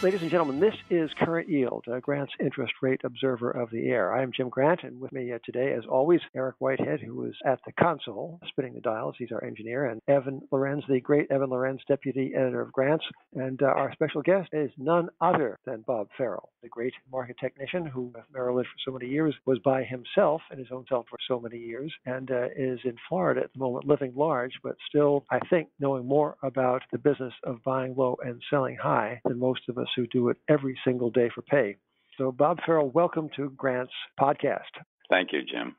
Ladies and gentlemen, this is Current Yield, Grant's interest rate observer of the air. I am Jim Grant, and with me today, as always, Eric Whitehead, who is at the console, spinning the dials. He's our engineer, and Evan Lorenz, the great Evan Lorenz, deputy editor of Grant's. And our special guest is none other than Bob Farrell, the great market technician who, with Merrill Lynch for so many years, was by himself and his own self for so many years, and is in Florida at the moment, living large, but still, I think, knowing more about the business of buying low and selling high than most of us who do it every single day for pay. So, Bob Farrell, welcome to Grant's podcast. Thank you, Jim.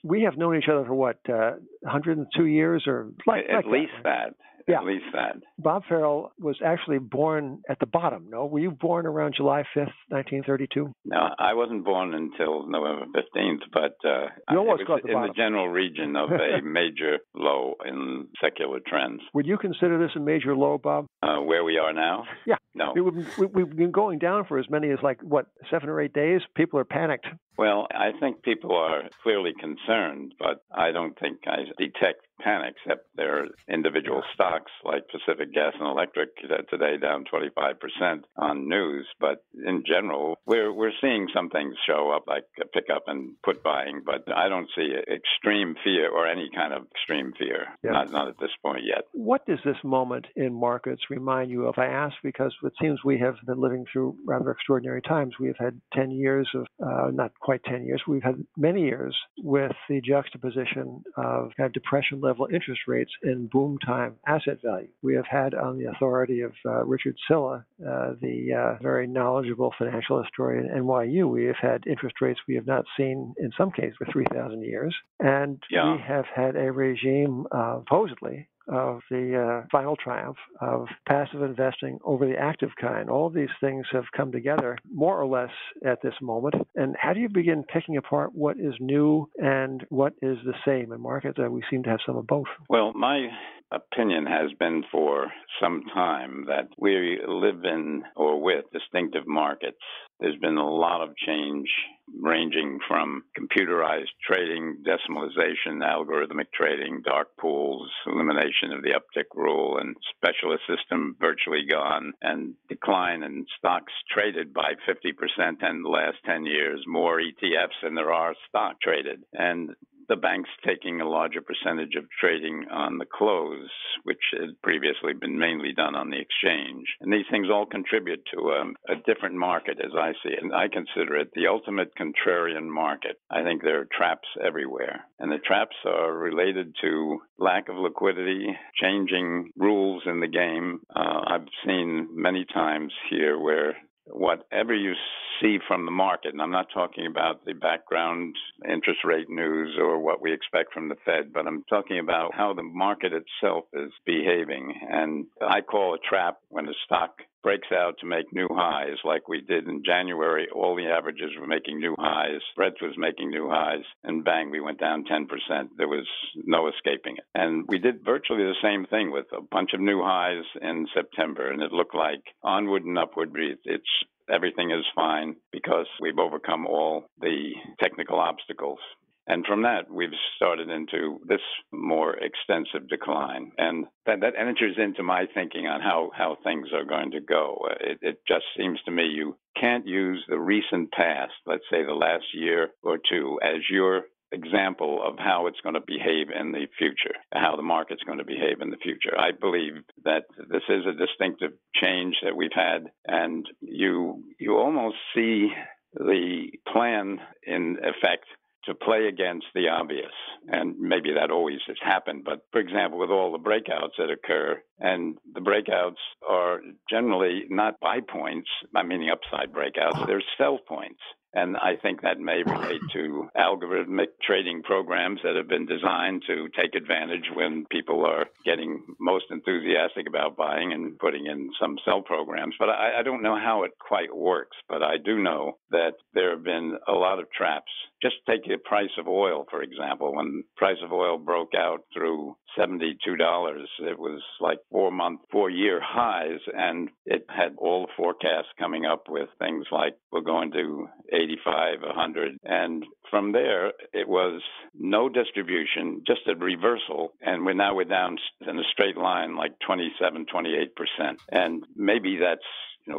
We have known each other for what, 102 years or at least that. Yeah. At least that. Bob Farrell was actually born at the bottom, no? Were you born around July 5th, 1932? No, I wasn't born until November 15th, but you almost got the in bottom. The general region of a major low in secular trends. Would you consider this a major low, Bob? Where we are now? Yeah. No. We've been going down for as many as 7 or 8 days. People are panicked. Well, I think people are clearly concerned, but I don't think I detect panic, except there are individual stocks like Pacific Gas and Electric today down 25% on news. But in general, we're seeing some things show up like a pickup and put buying, but I don't see extreme fear or any kind of extreme fear, not at this point yet. What does this moment in markets remind you of? I ask because it seems we have been living through rather extraordinary times. We have had 10 years of, not quite 10 years, we've had many years with the juxtaposition of kind of depression level interest rates in boom time asset value. We have had, on the authority of Richard Silla, the very knowledgeable financial historian at NYU, we have had interest rates we have not seen in some cases for 3,000 years. And we have had a regime, supposedly, of the final triumph of passive investing over the active kind. All of these things have come together more or less at this moment. And how do you begin picking apart what is new and what is the same in markets? We seem to have some of both. Well, my opinion has been for some time that we live in or with distinctive markets. There's been a lot of change ranging from computerized trading, decimalization, algorithmic trading, dark pools, elimination of the uptick rule, and specialist system virtually gone, and decline in stocks traded by 50% in the last 10 years, more ETFs than there are stock traded. And the banks taking a larger percentage of trading on the close, which had previously been mainly done on the exchange. And these things all contribute to a different market, as I see it. And I consider it the ultimate contrarian market. I think there are traps everywhere. And the traps are related to lack of liquidity, changing rules in the game. I've seen many times here where whatever you see from the market, and I'm not talking about the background interest rate news or what we expect from the Fed, but I'm talking about how the market itself is behaving. And I call a trap when a stock breaks out to make new highs like we did in January. All the averages were making new highs. Spreads was making new highs. And bang, we went down 10%. There was no escaping it. And we did virtually the same thing with a bunch of new highs in September. And it looked like onward and upward. Everything is fine because we've overcome all the technical obstacles. And from that, we've started into this more extensive decline. And that enters into my thinking on how things are going to go. It just seems to me you can't use the recent past, let's say the last year or two, as your example of how it's going to behave in the future, how the market's going to behave in the future. I believe that this is a distinctive change that we've had, and you almost see the plan in effect to play against the obvious. And maybe that always has happened. But for example, with all the breakouts that occur, and the breakouts are generally not buy points, meaning upside breakouts, they're sell points. And I think that may relate to algorithmic trading programs that have been designed to take advantage when people are getting most enthusiastic about buying and putting in some sell programs. But I don't know how it quite works. But I do know that there have been a lot of traps. Just take the price of oil, for example. When the price of oil broke out through $72, it was like 4-year highs, and it had all the forecasts coming up with things like we're going to 85, 100. And from there, it was no distribution, just a reversal. And we're down in a straight line like 27, 28%. And maybe that's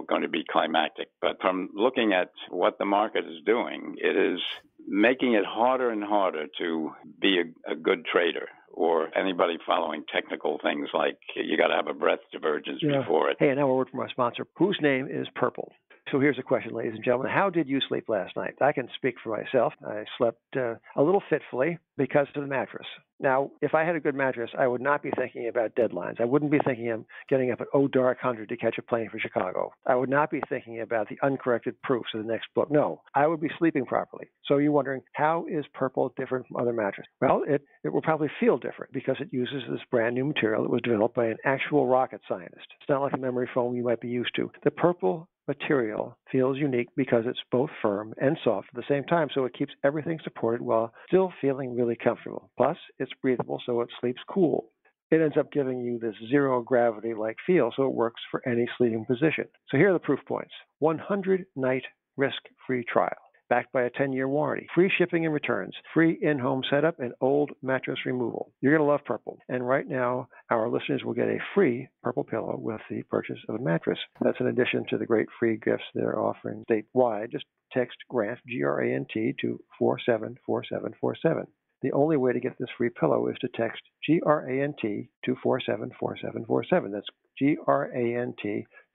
going to be climactic. But from looking at what the market is doing, it is making it harder and harder to be a good trader, or anybody following technical things like you got to have a breadth divergence before it. Hey, and now a word from our sponsor, whose name is Purple. So here's a question, ladies and gentlemen. How did you sleep last night? I can speak for myself. I slept a little fitfully because of the mattress. Now, if I had a good mattress, I would not be thinking about deadlines. I wouldn't be thinking of getting up at dark 100 to catch a plane for Chicago. I would not be thinking about the uncorrected proofs of the next book. No, I would be sleeping properly. So you're wondering, how is Purple different from other mattresses? Well, it will probably feel different because it uses this brand new material that was developed by an actual rocket scientist. It's not like a memory foam you might be used to. The Purple material feels unique because it's both firm and soft at the same time, so it keeps everything supported while still feeling really comfortable. Plus, it's breathable, so it sleeps cool. It ends up giving you this zero gravity-like feel, so it works for any sleeping position. So here are the proof points. 100-night risk-free trial, backed by a 10-year warranty, free shipping and returns, free in-home setup, and old mattress removal. You're going to love Purple. And right now, our listeners will get a free Purple pillow with the purchase of a mattress. That's in addition to the great free gifts they're offering statewide. Just text GRANT, G-R-A-N-T, to 474747. The only way to get this free pillow is to text GRANT to 474747. That's GRANT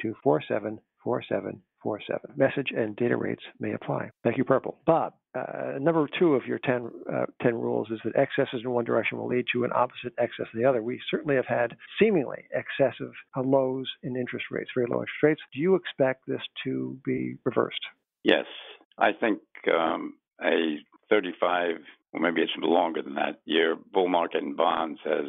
to 474747. Message and data rates may apply. Thank you, Purple. Bob, number 2 of your 10 rules is that excesses in one direction will lead to an opposite excess in the other. We certainly have had seemingly excessive lows in interest rates, very low interest rates. Do you expect this to be reversed? Yes. I think a 35, or maybe it's longer than that, year bull market in bonds has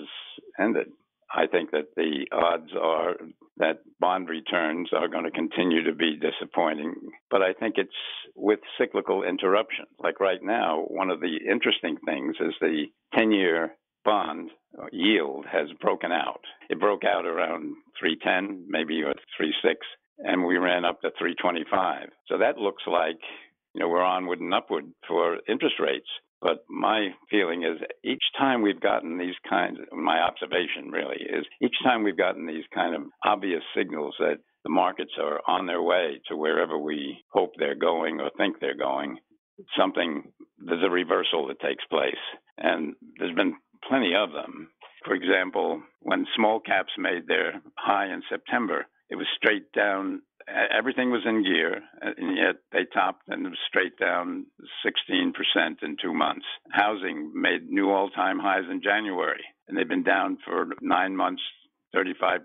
ended. I think that the odds are that bond returns are going to continue to be disappointing. But I think it's with cyclical interruptions. Like right now, one of the interesting things is the 10-year bond yield has broken out. It broke out around 310, maybe, or 36, and we ran up to 325. So that looks like, we're onward and upward for interest rates. But my feeling is each time we've gotten these kinds of, my observation really is each time we've gotten these kind of obvious signals that the markets are on their way to wherever we hope they're going or think they're going, there's a reversal that takes place. And there's been plenty of them. For example, when small caps made their high in September, it was straight down. Everything was in gear, and yet they topped and it was straight down 16% in 2 months. Housing made new all-time highs in January, and they've been down for 9 months, 35%.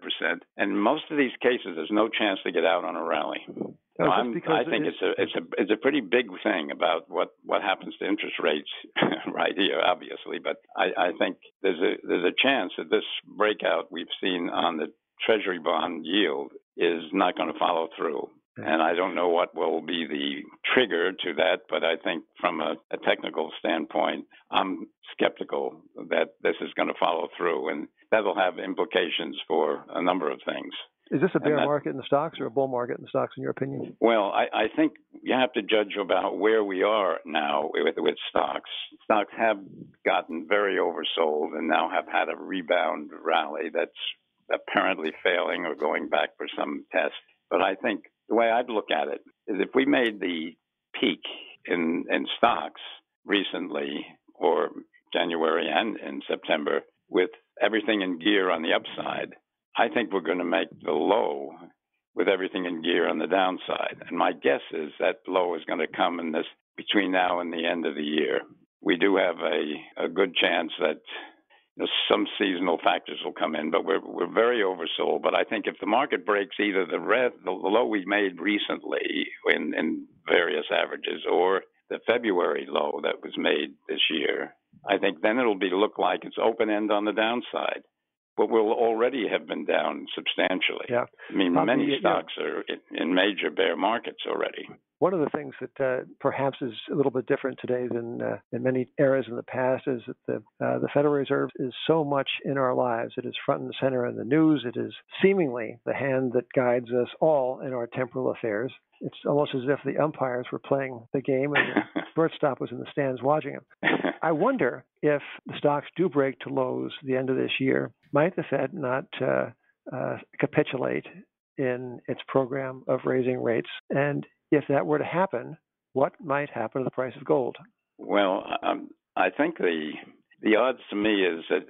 And in most of these cases, there's no chance to get out on a rally. I think it's a pretty big thing about what happens to interest rates right here, obviously. But I think there's a chance that this breakout we've seen on the Treasury bond yield is not going to follow through. And I don't know what will be the trigger to that, but I think from a technical standpoint, I'm skeptical that this is going to follow through, and that'll have implications for a number of things. Is this a bear market in the stocks or a bull market in the stocks, in your opinion? Well, I think you have to judge about where we are now with stocks. Stocks have gotten very oversold and now have had a rebound rally that's apparently failing or going back for some test. But I think the way I'd look at it is if we made the peak in stocks recently, or January and in September, with everything in gear on the upside, I think we're going to make the low with everything in gear on the downside. And my guess is that low is going to come in this between now and the end of the year. We do have a good chance that some seasonal factors will come in, but we're very oversold. But I think if the market breaks either the low we made recently in various averages or the February low that was made this year, I think then it'll look like it's open end on the downside. But we'll already have been down substantially. Yeah. I mean, many stocks are in major bear markets already. One of the things that perhaps is a little bit different today than in many eras in the past is that the Federal Reserve is so much in our lives. It is front and center in the news. It is seemingly the hand that guides us all in our temporal affairs. It's almost as if the umpires were playing the game and the shortstop was in the stands watching them. I wonder if the stocks do break to lows at the end of this year, might the Fed not capitulate in its program of raising rates? And if that were to happen, what might happen to the price of gold? Well, I think the odds to me is that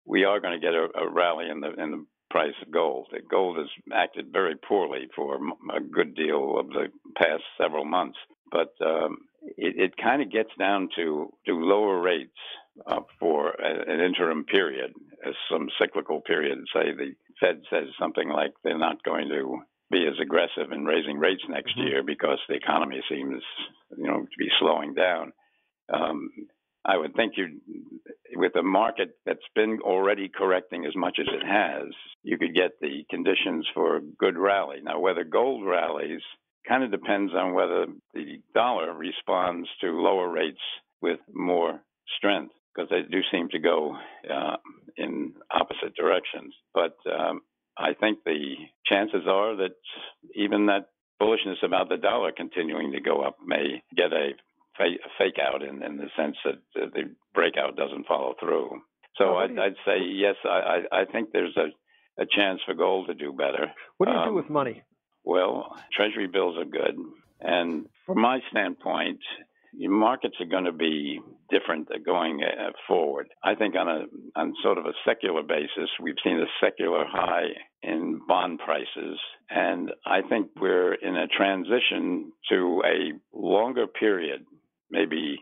we are going to get a rally in the price of gold. Gold has acted very poorly for a good deal of the past several months, but it kind of gets down to lower rates for an interim period, some cyclical period. Say the Fed says something like they're not going to be as aggressive in raising rates next year because the economy seems, to be slowing down. I would think with a market that's been already correcting as much as it has, you could get the conditions for a good rally. Now, whether gold rallies kind of depends on whether the dollar responds to lower rates with more strength, because they do seem to go in opposite directions. But I think the chances are that even that bullishness about the dollar continuing to go up may get a fake out in the sense that the breakout doesn't follow through. So I'd say yes. I think there's a chance for gold to do better. What do you do with money? Well, Treasury bills are good, and from my standpoint, markets are going to be different going forward. I think on sort of a secular basis, we've seen a secular high in bond prices, and I think we're in a transition to a longer period, maybe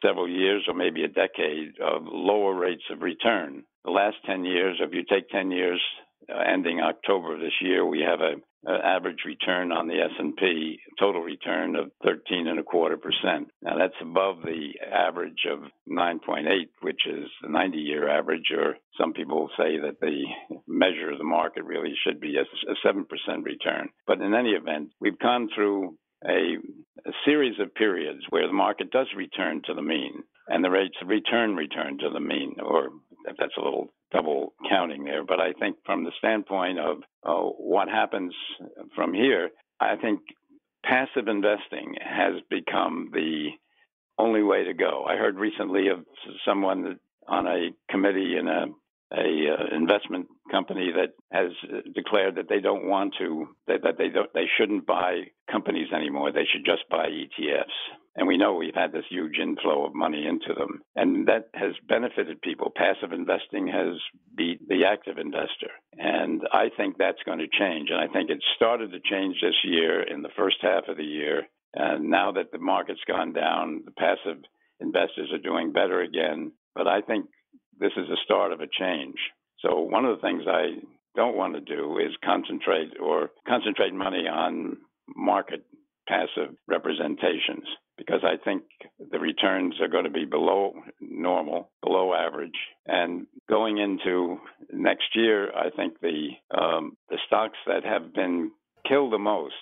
several years or maybe a decade of lower rates of return. The last 10 years, if you take 10 years ending October of this year, we have an average return on the S&P, total return of 13.25%. Now that's above the average of 9.8, which is the 90-year average, or some people say that the measure of the market really should be a 7% return. But in any event, we've gone through a series of periods where the market does return to the mean, and the rates of return to the mean, or if that's a little double counting there. But I think from the standpoint of what happens from here, I think passive investing has become the only way to go. I heard recently of someone on a committee in a investment company that has declared that they don't want to, that they shouldn't buy companies anymore. They should just buy ETFs. And we know we've had this huge inflow of money into them, and that has benefited people. Passive investing has beat the active investor, and I think that's going to change. And I think it started to change this year in the first half of the year. And now that the market's gone down, the passive investors are doing better again. But I think this is the start of a change. So one of the things I don't want to do is concentrate money on market passive representations, because I think the returns are going to be below normal, below average. And going into next year, I think the stocks that have been killed the most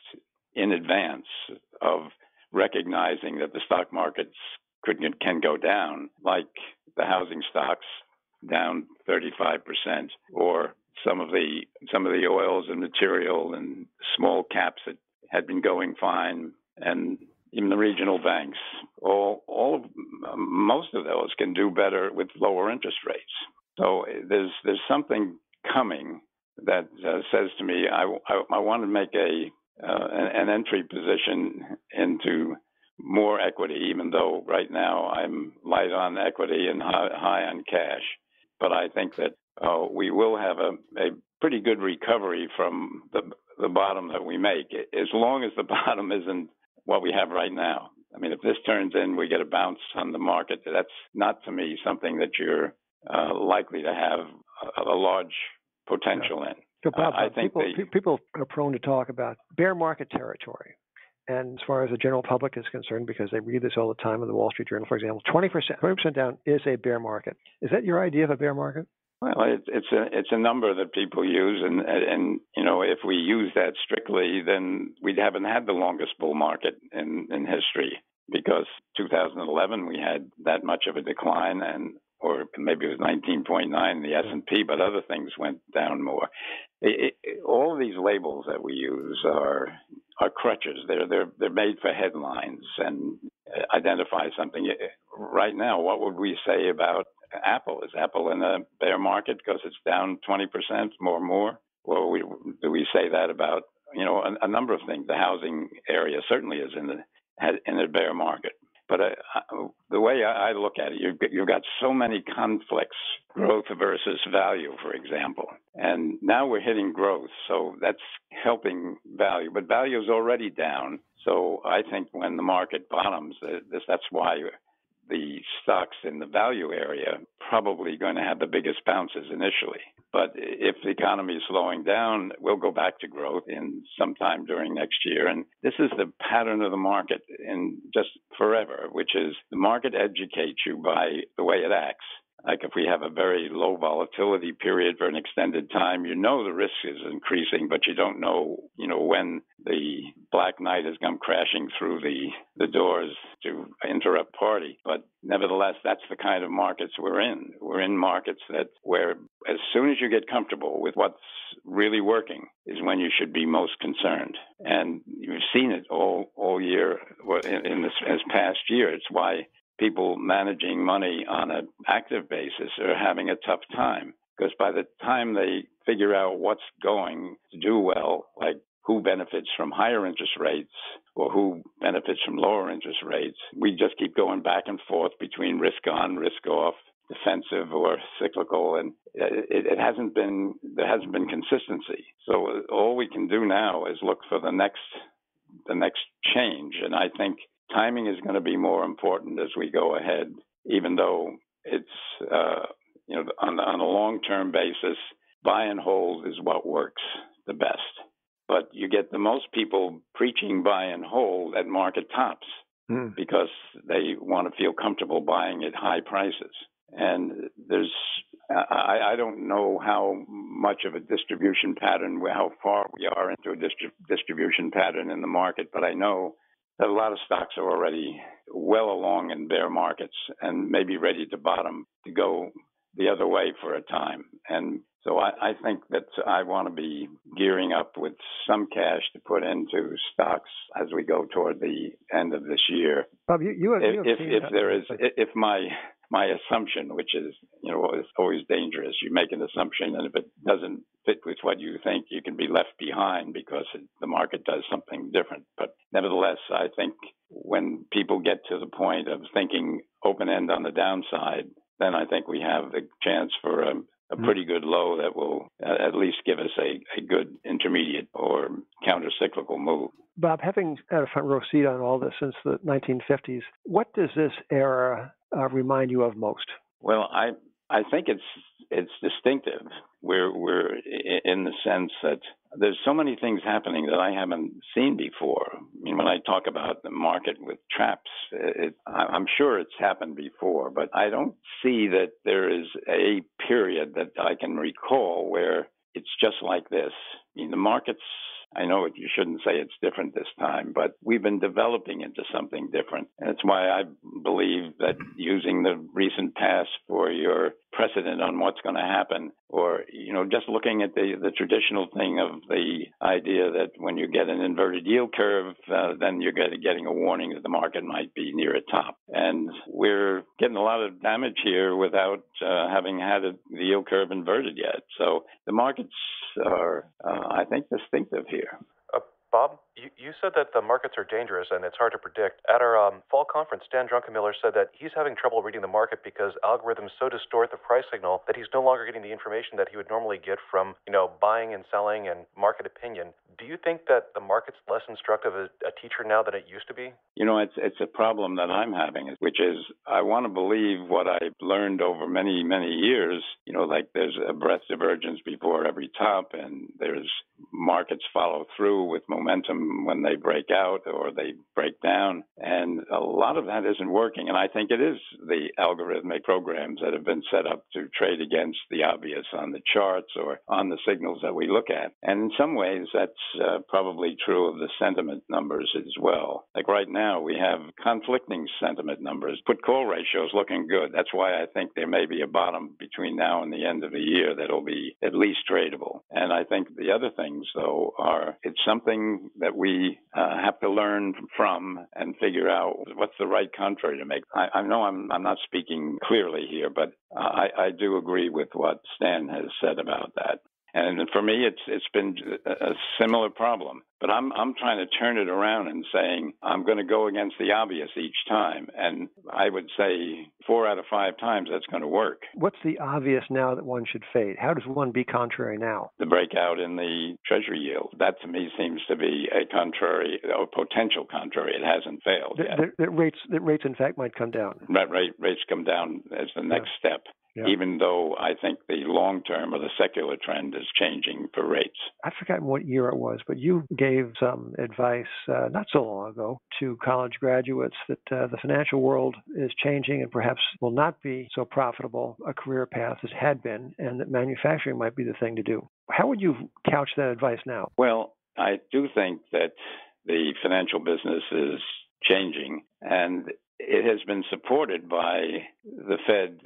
in advance of recognizing that the stock markets can go down, like the housing stocks down 35%, or some of the oils and material and small caps that had been going fine, and even the regional banks, most of those can do better with lower interest rates. So there's something coming that says to me, I want to make an entry position into more equity, even though right now I'm light on equity and high on cash. But I think that we will have a pretty good recovery from the bottom that we make, as long as the bottom isn't what we have right now. I mean, if this turns in, we get a bounce on the market. That's not, to me, something that you're likely to have a large potential in. So Bob, I think people are prone to talk about bear market territory. And as far as the general public is concerned, because they read this all the time in the Wall Street Journal, for example, 20% down is a bear market. Is that your idea of a bear market? Well, it's a number that people use, and if we use that strictly, then we haven't had the longest bull market in history, because 2011 we had that much of a decline, or maybe it was 19.9 in the S&P, but other things went down more. All of these labels that we use are crutches. They're made for headlines and identify something. Right now, what would we say about Apple? Is Apple in a bear market because it's down 20% more? Well, do we say that about, a number of things? The housing area certainly is in a bear market. But the way I look at it, you've got so many conflicts, growth versus value, for example. And now we're hitting growth, so that's helping value. But value is already down. So I think when the market bottoms, that's why the stocks in the value area probably going to have the biggest bounces initially. But if the economy is slowing down, we'll go back to growth in sometime during next year. And this is the pattern of the market in just forever, which is the market educates you by the way it acts. Like if we have a very low volatility period for an extended time, the risk is increasing, but you don't know, when the black night has come crashing through the doors to interrupt party. But nevertheless, that's the kind of markets we're in. We're in markets where as soon as you get comfortable with what's really working is when you should be most concerned. And you've seen it all year in this past year. It's why people managing money on an active basis are having a tough time, because by the time they figure out what's going to do well, like who benefits from higher interest rates or who benefits from lower interest rates, we just keep going back and forth between risk on, risk off, defensive or cyclical, and there hasn't been consistency. So all we can do now is look for the next change, and I think timing is going to be more important as we go ahead, even though it's, on a long-term basis, buy and hold is what works the best. But you get the most people preaching buy and hold at market tops because they want to feel comfortable buying at high prices. And I don't know how much of a distribution pattern, how far we are into a distribution pattern in the market, but I know that a lot of stocks are already well along in bear markets and maybe ready to bottom to go the other way for a time. And so I think that I want to be gearing up with some cash to put into stocks as we go toward the end of this year. Bob, if my assumption, which is, is always dangerous. You make an assumption, and if it doesn't fit with what you think, you can be left behind because the market does something different. But nevertheless, I think when people get to the point of thinking open end on the downside, then I think we have the chance for a pretty good low that will at least give us a good intermediate or counter-cyclical move. Bob, having had a front row seat on all this since the 1950s, what does this era remind you of most? Well, I think it's distinctive. We're in the sense that there's so many things happening that I haven't seen before. I mean, when I talk about the market with traps, I'm sure it's happened before, but I don't see that there is a period that I can recall where it's just like this. I mean, the markets, I know you shouldn't say it's different this time, but we've been developing into something different. And it's why I believe that using the recent past for your precedent on what's going to happen, or, just looking at the traditional thing of the idea that when you get an inverted yield curve, then you're getting a warning that the market might be near a top. And we're getting a lot of damage here without having had the yield curve inverted yet. So the markets are, I think, distinctive here. Bob, you said that the markets are dangerous and it's hard to predict. At our fall conference, Dan Druckenmiller said that he's having trouble reading the market because algorithms so distort the price signal that he's no longer getting the information that he would normally get from, buying and selling and market opinion. Do you think that the market's less instructive as a teacher now than it used to be? It's a problem that I'm having, which is I want to believe what I've learned over many, many years, like there's a breadth divergence before every top, and there's markets follow through with momentum when they break out or they break down. And a lot of that isn't working. And I think it is the algorithmic programs that have been set up to trade against the obvious on the charts or on the signals that we look at. And in some ways, that's probably true of the sentiment numbers as well. Like right now, we have conflicting sentiment numbers. Put-call ratios looking good. That's why I think there may be a bottom between now and the end of the year that'll be at least tradable. And I think the other things, though, are it's something that we have to learn from and figure out what's the right contrary to make. I know I'm not speaking clearly here, but I do agree with what Stan has said about that. And for me, it's been a similar problem. But I'm trying to turn it around and saying I'm going to go against the obvious each time. And I would say 4 out of 5 times that's going to work. What's the obvious now that one should fade? How does one be contrary now? The breakout in the Treasury yield. That to me seems to be a contrary, or potential contrary. It hasn't failed yet. The rates in fact might come down. Rates come down as the next step. Yeah. Even though I think the long-term or the secular trend is changing for rates. I've forgotten what year it was, but you gave some advice not so long ago to college graduates that the financial world is changing and perhaps will not be so profitable a career path as had been, and that manufacturing might be the thing to do. How would you couch that advice now? Well, I do think that the financial business is changing, and it has been supported by the Fed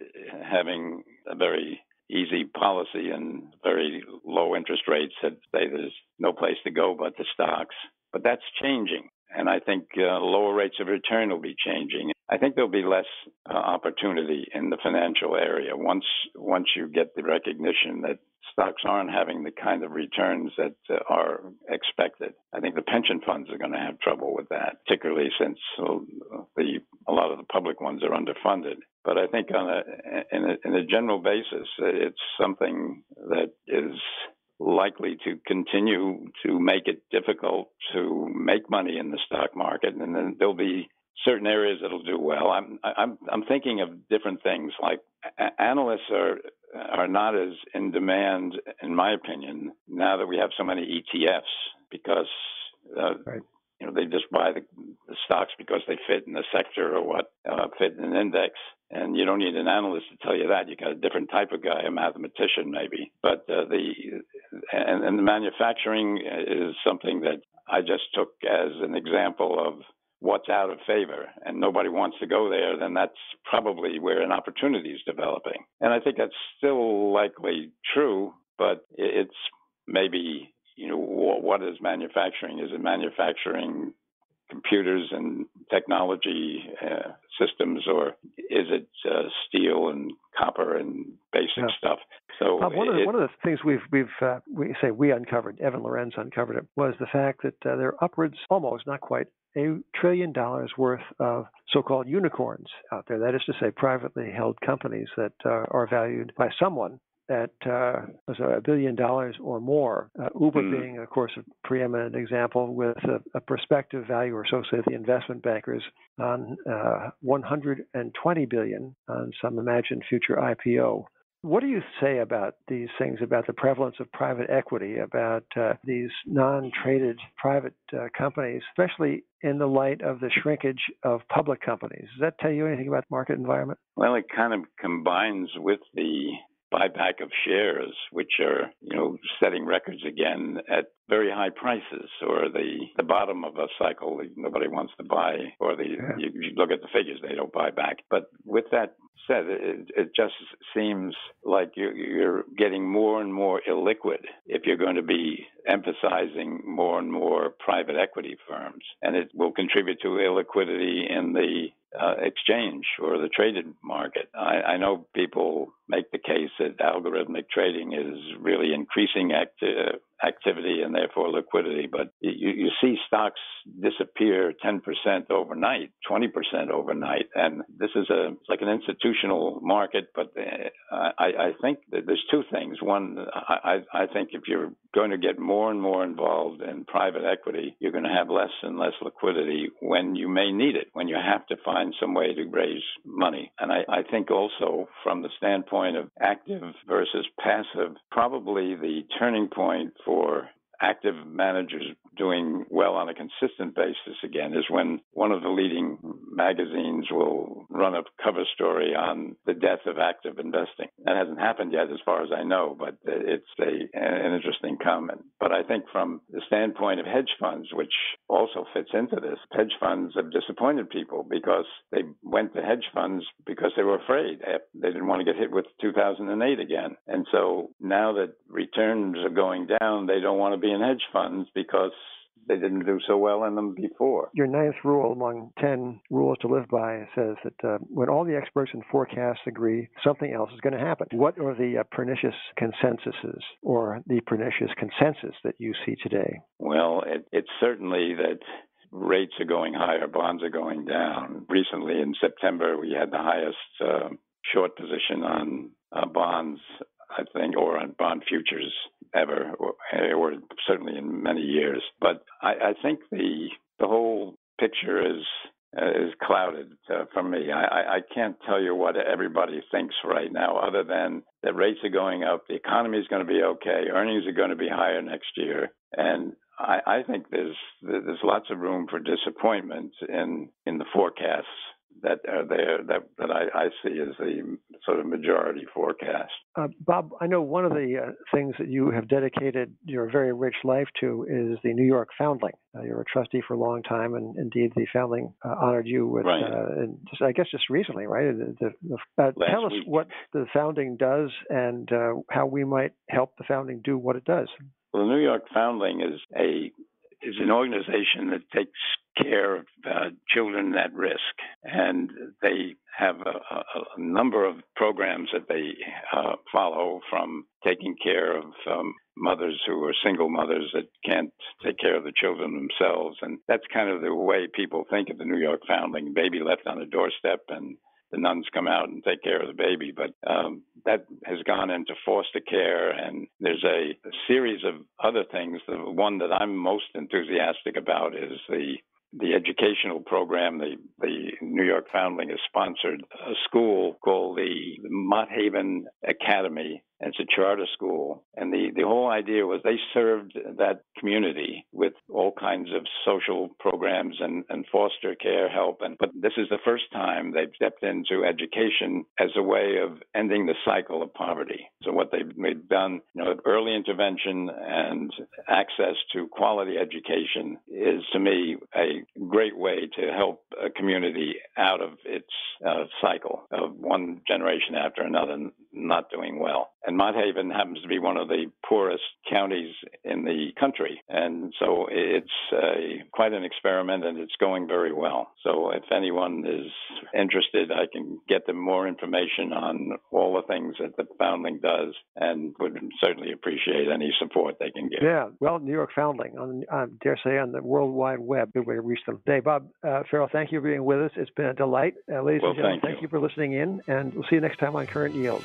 having a very easy policy and very low interest rates that say there's no place to go but the stocks. But that's changing. And I think lower rates of return will be changing. I think there'll be less opportunity in the financial area once you get the recognition that stocks aren't having the kind of returns that are expected. I think the pension funds are going to have trouble with that, particularly since a lot of the public ones are underfunded. But I think in a general basis, it's something that is likely to continue to make it difficult to make money in the stock market, and then there'll be certain areas that'll do well. I'm thinking of different things. Like analysts are not as in demand, in my opinion, now that we have so many ETFs, because right. They just buy the stocks because they fit in the sector or fit in an index. And you don't need an analyst to tell you that. You got a different type of guy, a mathematician maybe. But the manufacturing is something that I just took as an example of what's out of favor, and nobody wants to go there. Then that's probably where an opportunity is developing. And I think that's still likely true, but it's maybe, what is manufacturing? Is it manufacturing computers and technology systems, or is it steel and copper and basic stuff? So one of the things we uncovered, Evan Lorenz uncovered it, was the fact that there are upwards, almost not quite, $1 trillion worth of so-called unicorns out there. That is to say, privately held companies that are valued by someone at $1 billion or more. Uber being, of course, a preeminent example, with a prospective value, or so say the investment bankers, on $120 billion on some imagined future IPO. What do you say about these things, about the prevalence of private equity, about these non-traded private companies, especially in the light of the shrinkage of public companies? Does that tell you anything about the market environment? Well, it kind of combines with the buyback of shares, which are, setting records again at very high prices, or the bottom of a cycle nobody wants to buy, or you look at the figures, they don't buy back. But with that said, it just seems like you're getting more and more illiquid if you're going to be emphasizing more and more private equity firms, and it will contribute to illiquidity in the exchange or the traded market. I know people make the case that algorithmic trading is really increasing activity and therefore liquidity, but you see stocks disappear 10% overnight, 20% overnight, and this is like an institutional market. But I think that there's two things. One, I think if you're going to get more and more involved in private equity, you're going to have less and less liquidity when you may need it, when you have to find some way to raise money. And I think also from the standpoint of active versus passive, probably the turning point for active managers doing well on a consistent basis again is when one of the leading magazines will run a cover story on the death of active investing. That hasn't happened yet as far as I know, but it's an interesting comment. But I think from the standpoint of hedge funds, which also fits into this, hedge funds have disappointed people because they went to hedge funds because they were afraid. They didn't want to get hit with 2008 again. And so now that returns are going down, they don't want to be in hedge funds because they didn't do so well in them before. Your ninth rule among 10 rules to live by says that when all the experts and forecasts agree, something else is going to happen. What are the pernicious consensuses or the pernicious consensus that you see today? Well, it's certainly that rates are going higher, bonds are going down. Recently in September, we had the highest short position on bonds, I think, or on bond futures ever, or certainly in many years. But I think the whole picture is clouded for me. I can't tell you what everybody thinks right now, other than that rates are going up, the economy is going to be okay, earnings are going to be higher next year, and I think there's lots of room for disappointment in the forecasts that are there that I see as the sort of majority forecast. Bob, I know one of the things that you have dedicated your very rich life to is the New York Foundling. You're a trustee for a long time, and indeed the Foundling honored you with, right. I guess just recently, right? Tell us week. what the Foundling does and how we might help the Foundling do what it does. Well, the New York Foundling is an organization that takes care of children at risk, and they have a number of programs that they follow, from taking care of mothers who are single mothers that can't take care of the children themselves, and that's kind of the way people think of the New York Foundling: baby left on the doorstep and the nuns come out and take care of the baby. But that has gone into foster care, and there's a series of other things. The one that I'm most enthusiastic about is the educational program. The New York Foundling has sponsored a school called the Mott Haven Academy. It's a charter school, and the whole idea was they served that community with all kinds of social programs and foster care help. But this is the first time they've stepped into education as a way of ending the cycle of poverty. So what they've done, early intervention and access to quality education is, to me, a great way to help a community out of its cycle of one generation after another not doing well. And Mott Haven happens to be one of the poorest counties in the country. And so it's quite an experiment, and it's going very well. So if anyone is interested, I can get them more information on all the things that the Foundling does, and would certainly appreciate any support they can give. Yeah, well, New York Foundling, I dare say, on the World Wide Web, good way to reach them. Hey, Bob Farrell, thank you for being with us. It's been a delight. Ladies and gentlemen, thank you for listening in, and we'll see you next time on Current Yield.